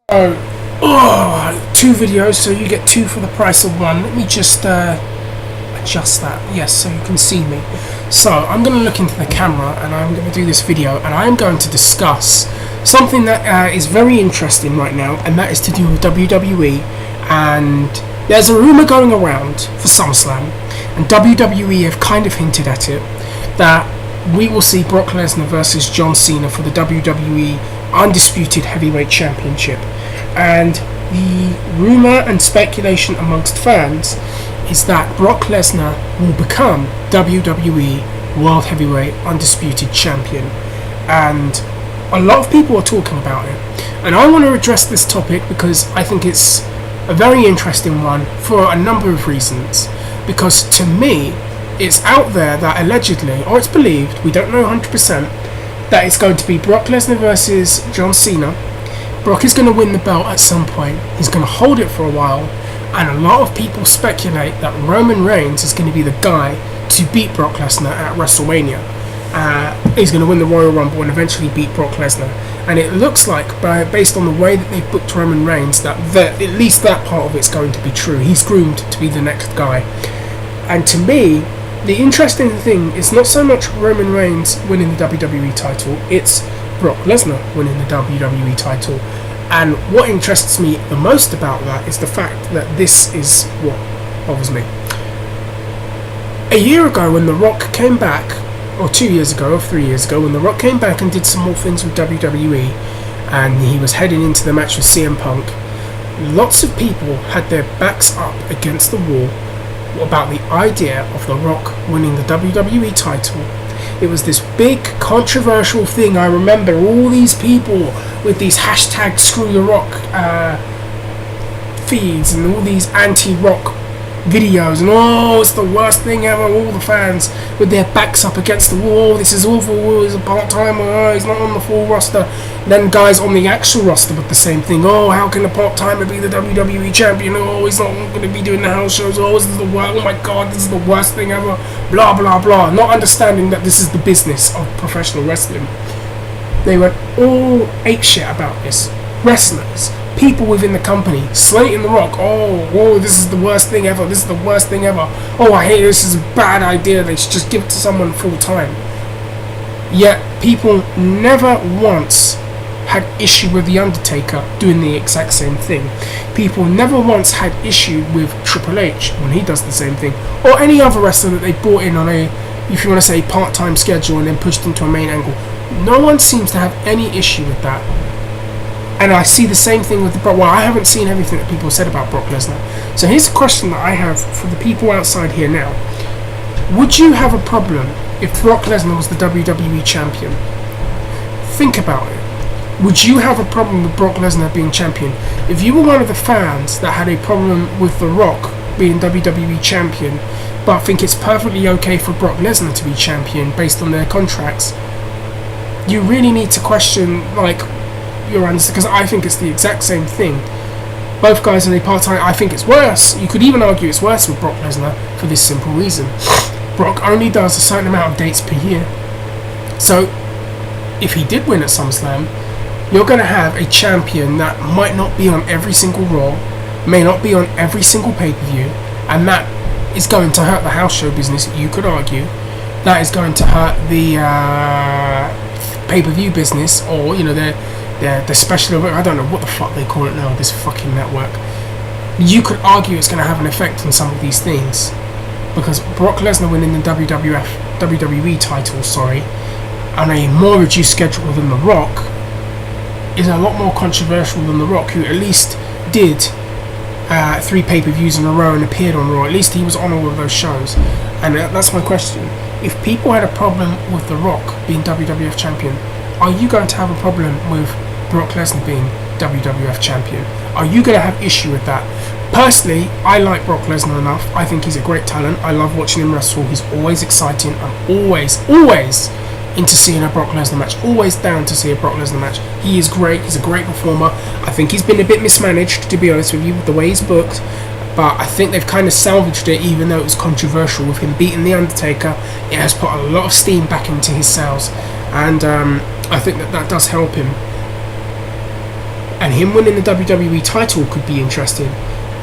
Two videos, so you get two for the price of one. Let me just adjust that, yes, so you can see me. So I'm going to look into the camera and I'm going to do this video, and I'm going to discuss something that is very interesting right now, and that is to do with WWE. And there's a rumour going around for SummerSlam, and WWE have kind of hinted at it, that we will see Brock Lesnar versus John Cena for the WWE Undisputed Heavyweight Championship. And the rumour and speculation amongst fans is that Brock Lesnar will become WWE World Heavyweight Undisputed Champion. And a lot of people are talking about it. And I want to address this topic because I think it's a very interesting one for a number of reasons. Because to me, it's out there that allegedly, or it's believed, we don't know 100%, that it's going to be Brock Lesnar versus John Cena. Brock is going to win the belt at some point. He's going to hold it for a while. And a lot of people speculate that Roman Reigns is going to be the guy to beat Brock Lesnar at WrestleMania. He's going to win the Royal Rumble and eventually beat Brock Lesnar. And it looks like, based on the way that they've booked Roman Reigns, that at least that part of it's going to be true. He's groomed to be the next guy. And to me, the interesting thing is not so much Roman Reigns winning the WWE title, it's Brock Lesnar winning the WWE title. And what interests me the most about that is the fact that this is what bothers me. A year ago when The Rock came back, or 2 years ago, or 3 years ago, when The Rock came back and did some more things with WWE, and he was heading into the match with CM Punk, lots of people had their backs up against the wall about the idea of The Rock winning the WWE title. It was this big controversial thing. I remember all these people with these hashtag Screw the Rock feeds and all these anti-Rock videos, and it's the worst thing ever. All the fans with their backs up against the wall. This is awful. He's a part-timer. He's not on the full roster. Then guys on the actual roster with the same thing. How can a part-timer be the WWE champion? He's not going to be doing the house shows. This is the worst. Oh my God, this is the worst thing ever. Blah blah blah. Not understanding that this is the business of professional wrestling. They went all apeshit about this. Wrestlers, people within the company, slating The Rock. This is the worst thing ever. This is the worst thing ever. I hate this. This is a bad idea. They should just give it to someone full time. Yet people never once had issue with The Undertaker doing the exact same thing. People never once had issue with Triple H when he does the same thing, or any other wrestler that they brought in on a, if you want to say, part-time schedule and then pushed into a main angle. No one seems to have any issue with that. And I see the same thing with I haven't seen everything that people said about Brock Lesnar. So here's a question that I have for the people outside here now. Would you have a problem if Brock Lesnar was the WWE champion? Think about it. Would you have a problem with Brock Lesnar being champion? If you were one of the fans that had a problem with The Rock being WWE champion, but think it's perfectly okay for Brock Lesnar to be champion based on their contracts, you really need to question, your answer, because I think it's the exact same thing. Both guys in a part-time, I think it's worse. You could even argue it's worse with Brock Lesnar for this simple reason. Brock only does a certain amount of dates per year. So, if he did win at SummerSlam, you're going to have a champion that might not be on every single Raw, may not be on every single pay-per-view, and that is going to hurt the house show business, you could argue. That is going to hurt the pay-per-view business, or, the special, I don't know what the fuck they call it now, this fucking network. You could argue it's going to have an effect on some of these things. Because Brock Lesnar winning the WWE title, on a more reduced schedule than The Rock, is a lot more controversial than The Rock, who at least did 3 pay-per-views in a row and appeared on Raw. At least he was on all of those shows. And that's my question. If people had a problem with The Rock being WWF champion, are you going to have a problem with Brock Lesnar being WWF champion? Are you going to have issue with that? Personally, I like Brock Lesnar enough. I think he's a great talent. I love watching him wrestle. He's always exciting. I'm always into seeing a Brock Lesnar match. Always down to see a Brock Lesnar match. He is great. He's a great performer. I think he's been a bit mismanaged, to be honest with you, with the way he's booked. But I think they've kind of salvaged it, even though it was controversial with him beating The Undertaker. It has put a lot of steam back into his sales. And I think that does help him. And him winning the WWE title could be interesting.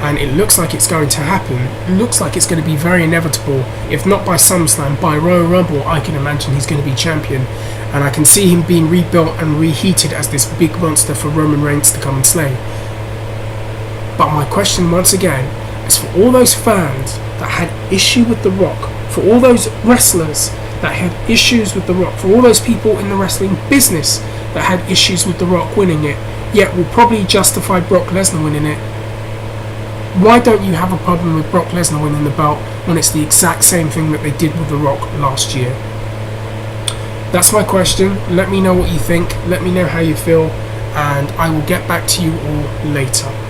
And it looks like it's going to happen. It looks like it's going to be very inevitable. If not by SummerSlam, by Royal Rumble, I can imagine he's going to be champion. And I can see him being rebuilt and reheated as this big monster for Roman Reigns to come and slay. But my question once again is for all those fans that had issue with The Rock, for all those wrestlers that had issues with The Rock, for all those people in the wrestling business that had issues with The Rock winning it, yet will probably justify Brock Lesnar winning it. Why don't you have a problem with Brock Lesnar winning the belt when it's the exact same thing that they did with The Rock last year? That's my question. Let me know what you think. Let me know how you feel. And I will get back to you all later.